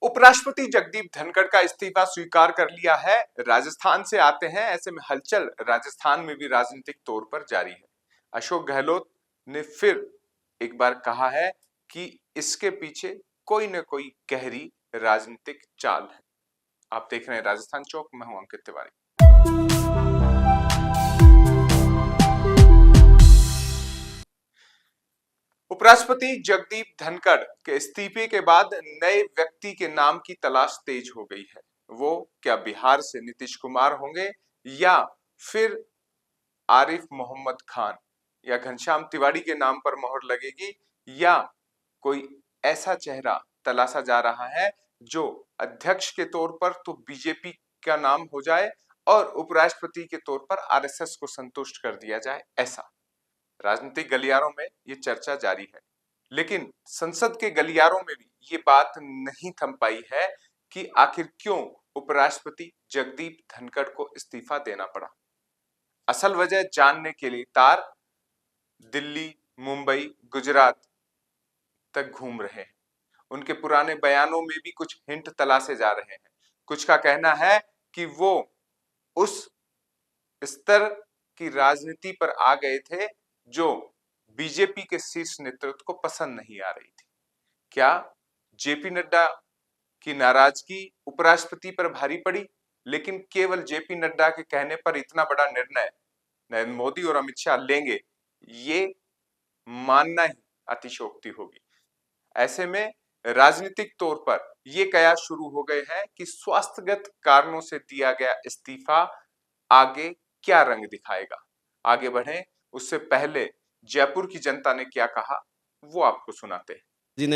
उपराष्ट्रपति जगदीप धनखड़ का इस्तीफा स्वीकार कर लिया है। राजस्थान से आते हैं, ऐसे में हलचल राजस्थान में भी राजनीतिक तौर पर जारी है। अशोक गहलोत ने फिर एक बार कहा है कि इसके पीछे कोई न कोई गहरी राजनीतिक चाल है। आप देख रहे हैं राजस्थान चौक, मैं हूं अंकित तिवारी। उपराष्ट्रपति जगदीप धनखड़ के इस्तीफे के बाद नए व्यक्ति के नाम की तलाश तेज हो गई है। वो क्या बिहार से नीतीश कुमार होंगे या फिर आरिफ मोहम्मद खान या घनश्याम तिवारी के नाम पर मोहर लगेगी, या कोई ऐसा चेहरा तलाशा जा रहा है जो अध्यक्ष के तौर पर तो बीजेपी का नाम हो जाए और उपराष्ट्रपति के तौर पर आरएसएस को संतुष्ट कर दिया जाए। ऐसा राजनीतिक गलियारों में ये चर्चा जारी है, लेकिन संसद के गलियारों में भी ये बात नहीं थम पाई है कि आखिर क्यों उपराष्ट्रपति जगदीप धनखड़ को इस्तीफा देना पड़ा। असल वजह जानने के लिए तार दिल्ली, मुंबई, गुजरात तक घूम रहे हैं। उनके पुराने बयानों में भी कुछ हिंट तलाशे जा रहे हैं। कुछ का कहना है कि वो उस स्तर की राजनीति पर आ गए थे जो बीजेपी के शीर्ष नेतृत्व को पसंद नहीं आ रही थी। क्या जेपी नड्डा की नाराजगी उपराष्ट्रपति पर भारी पड़ी, लेकिन केवल जेपी नड्डा के कहने पर इतना बड़ा निर्णय नरेंद्र मोदी और अमित शाह लेंगे, ये मानना ही अतिशयोक्ति होगी। ऐसे में राजनीतिक तौर पर ये कयास शुरू हो गए हैं कि स्वास्थ्यगत कारणों से दिया गया इस्तीफा आगे क्या रंग दिखाएगा। आगे बढ़े उससे पहले जयपुर की जनता ने क्या कहा वो आपको सुनाते हैं।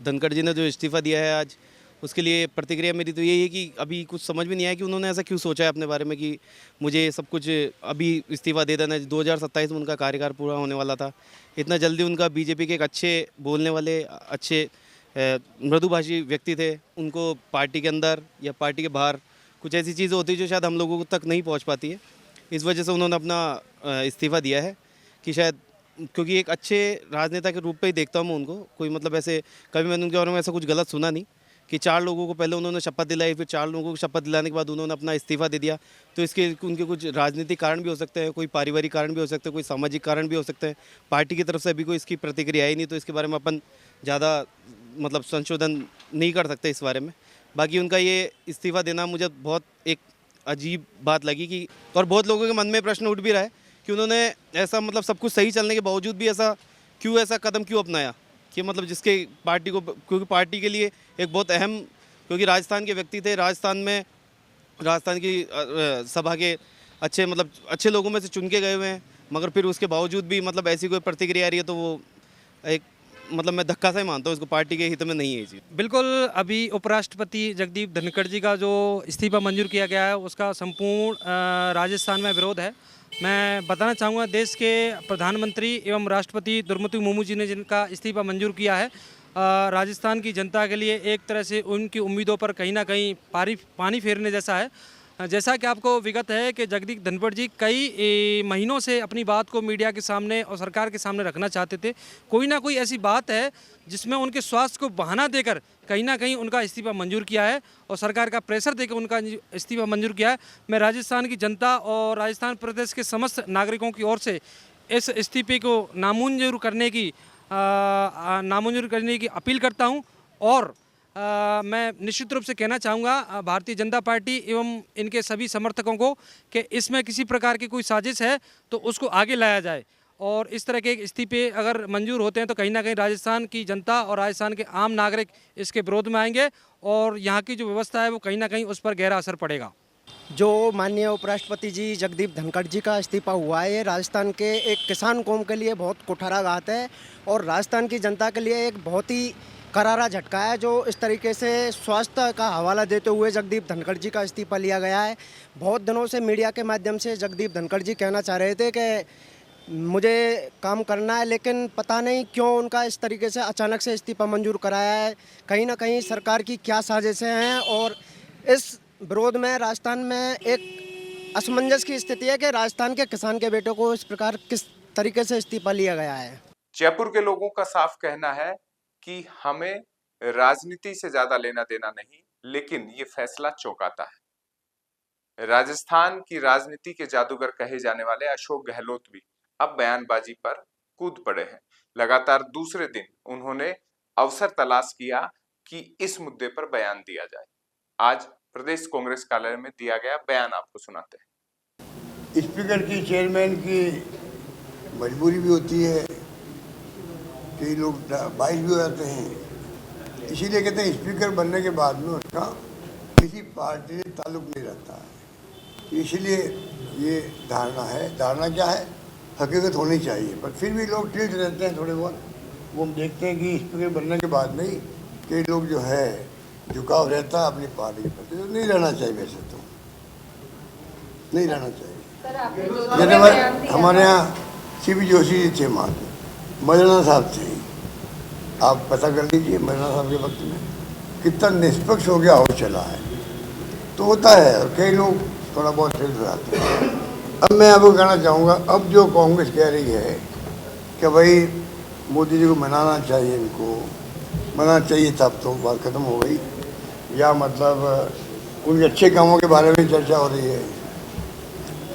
धनखड़ जी ने जो इस्तीफा दिया है आज, उसके लिए प्रतिक्रिया मेरी तो यही है कि अभी कुछ समझ में नहीं आया कि उन्होंने ऐसा क्यों सोचा है अपने बारे में कि मुझे सब कुछ अभी इस्तीफा दे देना। 2027 में उनका कार्यकाल पूरा होने वाला था। इतना जल्दी उनका बीजेपी के एक अच्छे बोलने वाले, अच्छे मृदुभाषी व्यक्ति थे, उनको पार्टी के अंदर या पार्टी के बाहर कुछ ऐसी चीज़ें होती है जो शायद हम लोगों तक नहीं पहुँच पाती है। इस वजह से उन्होंने अपना इस्तीफा दिया है कि शायद, क्योंकि एक अच्छे राजनेता के रूप पे ही देखता हूँ मैं उनको। कोई मतलब ऐसे कभी मैंने उनके बारे में ऐसा कुछ गलत सुना नहीं कि 4 लोगों को पहले उन्होंने शपथ दिलाई, फिर 4 लोगों को शपथ दिलाने के बाद उन्होंने अपना इस्तीफा दे दिया। तो इसके उनके कुछ राजनीतिक कारण भी हो सकते हैं, कोई पारिवारिक कारण भी हो सकते हैं, कोई सामाजिक कारण भी हो सकते हैं। पार्टी की तरफ से अभी कोई इसकी प्रतिक्रिया ही नहीं, तो इसके बारे में अपन ज़्यादा मतलब संशोधन नहीं कर सकते इस बारे में। बाकी उनका ये इस्तीफा देना मुझे बहुत एक अजीब बात लगी कि, और बहुत लोगों के मन में प्रश्न उठ भी रहा है कि उन्होंने ऐसा मतलब सब कुछ सही चलने के बावजूद भी ऐसा कदम क्यों अपनाया कि मतलब जिसके पार्टी को, क्योंकि पार्टी के लिए एक बहुत अहम, क्योंकि राजस्थान के व्यक्ति थे, राजस्थान की सभा के अच्छे लोगों में से चुन के गए हुए हैं, मगर फिर उसके बावजूद भी मतलब ऐसी कोई प्रतिक्रिया आ रही है तो वो एक मतलब मैं धक्का सा ही मानता हूँ, इसको पार्टी के हित में नहीं है जी। बिल्कुल, अभी उपराष्ट्रपति जगदीप धनखड़ जी का जो इस्तीफा मंजूर किया गया है उसका संपूर्ण राजस्थान में विरोध है। मैं बताना चाहूँगा, देश के प्रधानमंत्री एवं राष्ट्रपति द्रौपदी मुर्मू जी ने जिनका इस्तीफा मंजूर किया है, राजस्थान की जनता के लिए एक तरह से उनकी उम्मीदों पर कहीं ना कहीं पानी फेरने जैसा है। जैसा कि आपको विगत है कि जगदीप धनखड़ जी कई महीनों से अपनी बात को मीडिया के सामने और सरकार के सामने रखना चाहते थे। कोई ना कोई ऐसी बात है जिसमें उनके स्वास्थ्य को बहाना देकर कहीं ना कहीं उनका इस्तीफा मंजूर किया है और सरकार का प्रेशर देकर उनका इस्तीफा मंजूर किया है। मैं राजस्थान की जनता और राजस्थान प्रदेश के समस्त नागरिकों की ओर से इस इस्तीफे को नामंजूर करने की अपील करता हूँ। और मैं निश्चित रूप से कहना चाहूँगा भारतीय जनता पार्टी एवं इनके सभी समर्थकों को कि इसमें किसी प्रकार की कोई साजिश है तो उसको आगे लाया जाए, और इस तरह के इस्तीफे अगर मंजूर होते हैं तो कहीं ना कहीं राजस्थान की जनता और राजस्थान के आम नागरिक इसके विरोध में आएंगे और यहाँ की जो व्यवस्था है वो कहीं ना कहीं उस पर गहरा असर पड़ेगा। जो माननीय उपराष्ट्रपति जी जगदीप धनखड़ जी का इस्तीफा हुआ है, ये राजस्थान के एक किसान कौम के लिए बहुत कुठाराघात है और राजस्थान की जनता के लिए एक बहुत ही करारा झटका है। जो इस तरीके से स्वास्थ्य का हवाला देते हुए जगदीप धनखड़ जी का इस्तीफा लिया गया है। बहुत दिनों से मीडिया के माध्यम से जगदीप धनखड़ जी कहना चाह रहे थे कि मुझे काम करना है, लेकिन पता नहीं क्यों उनका इस तरीके से अचानक से इस्तीफा मंजूर कराया है। कहीं ना कहीं सरकार की क्या साजिशें हैं और इस विरोध में राजस्थान में एक असमंजस की स्थिति है कि राजस्थान के किसान के बेटों को इस प्रकार किस तरीके से इस्तीफा लिया गया है। जयपुर के लोगों का साफ कहना है कि हमें राजनीति से ज्यादा लेना देना नहीं, लेकिन ये फैसला चौंकाता है। राजस्थान की राजनीति के जादूगर कहे जाने वाले अशोक गहलोत भी अब बयानबाजी पर कूद पड़े हैं। लगातार दूसरे दिन उन्होंने अवसर तलाश किया कि इस मुद्दे पर बयान दिया जाए। आज प्रदेश कांग्रेस कार्यालय में दिया गया बयान आपको सुनाते हैं। स्पीकर की, चेयरमैन की मजबूरी भी होती है, कई लोग बाइस भी हो जाते हैं, इसीलिए कहते हैं स्पीकर बनने के बाद में उसका किसी पार्टी से ताल्लुक नहीं रहता है। इसीलिए ये धारणा है। धारणा क्या है? हकीकत होनी चाहिए, पर फिर भी लोग टिल्ट रहते हैं थोड़े बहुत। वो हम देखते हैं कि स्पीकर बनने के बाद में ही कई लोग जो है झुकाव रहता है अपनी पार्टी के प्रति। तो नहीं रहना चाहिए, वैसे तो नहीं रहना चाहिए। जैसे हमारे यहाँ सीपी जोशी जी थे, वहाँ के मौलाना साहब थे, आप पता कर लीजिए मौलाना साहब के वक्त में कितना निष्पक्ष हो गया हो चला है। तो होता है, और कई लोग थोड़ा बहुत टिल्ट रहते हैं। अब मैं आपको कहना चाहूँगा, अब जो कांग्रेस कह रही है कि भाई मोदी जी को मनाना चाहिए, इनको मनाना चाहिए, तब तो बात खत्म हो गई, या मतलब उनके अच्छे कामों के बारे में चर्चा हो रही है।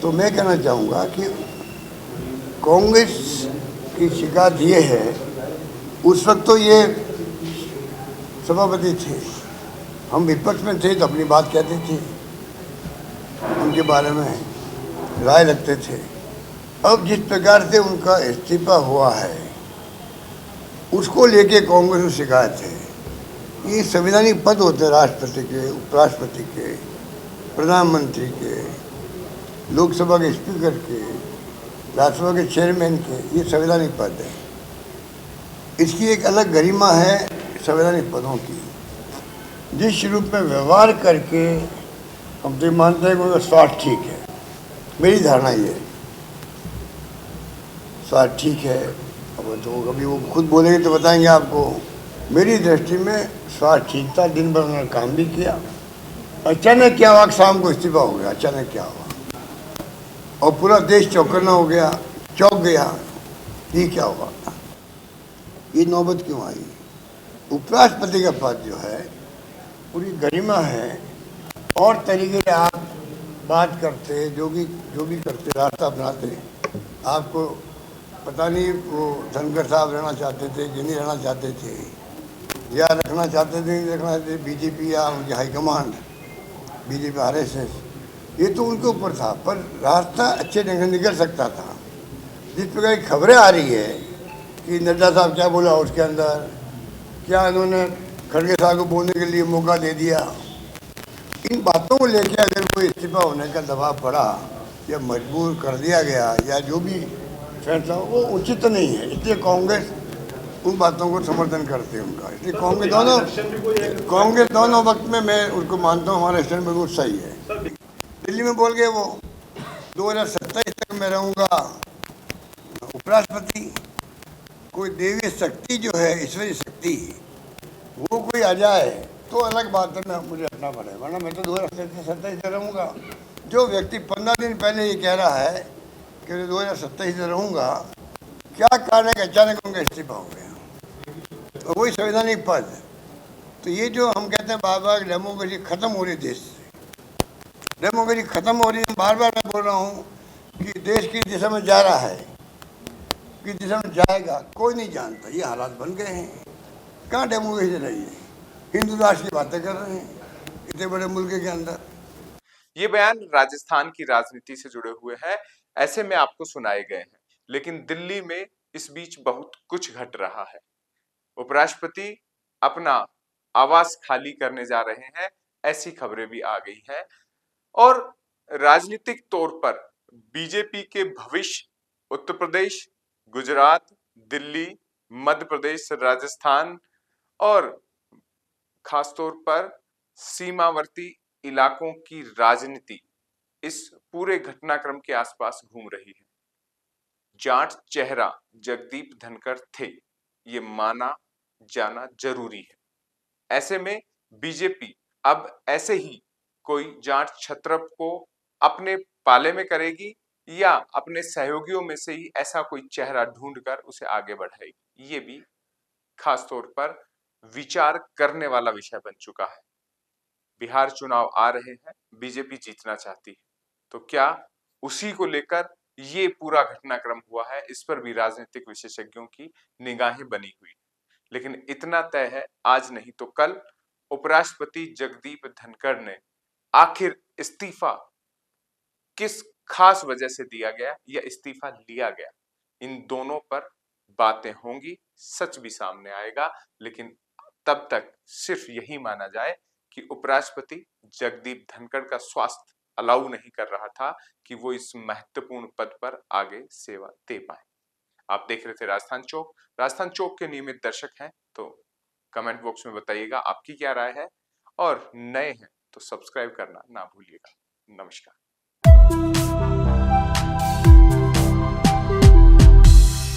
तो मैं कहना चाहूँगा कि कांग्रेस की शिकायत ये है, उस वक्त तो ये सभापति थे, हम विपक्ष में थे तो अपनी बात कहते थे, उनके बारे में राय रखते थे। अब जिस प्रकार से उनका इस्तीफा हुआ है, उसको लेके कांग्रेस को शिकायत है। ये संवैधानिक पद होते हैं, राष्ट्रपति के, उपराष्ट्रपति के, प्रधानमंत्री के, लोकसभा के स्पीकर के, राज्यसभा के चेयरमैन के, ये संवैधानिक पद है। इसकी एक अलग गरिमा है संवैधानिक पदों की। जिस रूप में व्यवहार करके हम तो मानते हैं कि उनका स्वार्थ ठीक है, मेरी धारणा ये है, स्वार्थ ठीक है। अब तो कभी वो खुद बोलेंगे तो बताएंगे आपको। मेरी दृष्टि में स्वार्थ ठीक था, दिन भर उन्होंने काम भी किया। अचानक क्या हुआ, शाम को इस्तीफा हो गया, अचानक क्या हुआ, और पूरा देश चौकन्ना हो गया, चौंक गया, ये क्या हुआ, ये नौबत क्यों आई। उपराष्ट्रपति का पद जो है पूरी गरिमा है, और तरीके से आप बात करते, जो भी करते, रास्ता अपनाते। आपको पता नहीं वो धनखड़ साहब रहना चाहते थे कि नहीं रहना चाहते थे, या रखना चाहते थे नहीं रखना चाहते, बीजेपी या उनकी हाईकमांड, बीजेपी RSS, ये तो उनके ऊपर था, पर रास्ता अच्छे ढंग से निकल सकता था। जिस प्रकार की खबरें आ रही है कि नड्डा साहब क्या बोला उसके अंदर, क्या इन्होंने खड़गे साहब को बोलने के लिए मौका दे दिया, इन बातों को लेकर अगर कोई इस्तीफा होने का दबाव पड़ा या मजबूर कर दिया गया, या जो भी फैसला, वो उचित नहीं है। इसलिए कांग्रेस उन बातों को समर्थन करते हैं उनका। इसलिए कांग्रेस दोनों वक्त में मैं उनको मानता हूँ, हमारा स्टैंड बिल्कुल सही है। दिल्ली में बोल गए वो 2027 तक मैं रहूँगा उपराष्ट्रपति। कोई देवी शक्ति जो है, ईश्वरीय शक्ति, वो कोई आ जाए तो अलग बात है, मैं मुझे हटना पड़ेगा, वरना मैं तो 2027 से रहूँगा। जो व्यक्ति 15 दिन पहले ये कह रहा है कि मैं 2027 से रहूँगा, क्या कारण है कि अचानक उनका इस्तीफा हो गया, तो वही संवैधानिक पद। तो ये जो हम कहते हैं बार बार डेमोक्रेसी खत्म हो रही है, देश से डेमोक्रेसी खत्म हो रही है, बार बार मैं बोल रहा हूँ कि देश की दिशा में जा रहा है, किस दिशा में जाएगा कोई नहीं जानता। ये हालात बन गए हैं, कहाँ डेमोक्रेसी रही है, हिंदू राष्ट्र की बातें कर रहे हैं इतने बड़े मुल्क के अंदर। ये बयान राजस्थान की राजनीति से जुड़े हुए हैं, ऐसे में आपको सुनाए गए हैं, लेकिन दिल्ली में इस बीच बहुत कुछ घट रहा है। उपराष्ट्रपति अपना आवास खाली करने जा रहे हैं, ऐसी खबरें भी आ गई हैं, और राजनीतिक तौर पर बीजेपी के भविष्य उत्तर प्रदेश, गुजरात, दिल्ली, मध्य प्रदेश, राजस्थान और खासतौर पर सीमावर्ती इलाकों की राजनीति इस पूरे घटनाक्रम के आसपास घूम रही है। जाट चेहरा जगदीप धनखड़ थे, ये माना जाना जरूरी है। ऐसे में बीजेपी अब ऐसे ही कोई जाट क्षत्रप को अपने पाले में करेगी, या अपने सहयोगियों में से ही ऐसा कोई चेहरा ढूंढकर उसे आगे बढ़ाएगी, ये भी खास तौर पर विचार करने वाला विषय बन चुका है। बिहार चुनाव आ रहे हैं, बीजेपी जीतना चाहती है, तो क्या उसी को लेकर ये पूरा घटनाक्रम हुआ है, इस पर भी राजनीतिक विशेषज्ञों की निगाहें बनी हुई। लेकिन इतना तय है, आज नहीं तो कल उपराष्ट्रपति जगदीप धनखड़ ने आखिर इस्तीफा किस खास वजह से दिया गया या इस्तीफा लिया गया, इन दोनों पर बातें होंगी, सच भी सामने आएगा। लेकिन तब तक सिर्फ यही माना जाए कि उपराष्ट्रपति जगदीप धनखड़ का स्वास्थ्य अलाउ नहीं कर रहा था कि वो इस महत्वपूर्ण पद पर आगे सेवा दे पाए। आप देख रहे थे राजस्थान चौक। राजस्थान चौक के नियमित दर्शक हैं तो कमेंट बॉक्स में बताइएगा आपकी क्या राय है, और नए हैं तो सब्सक्राइब करना ना भूलिएगा। नमस्कार।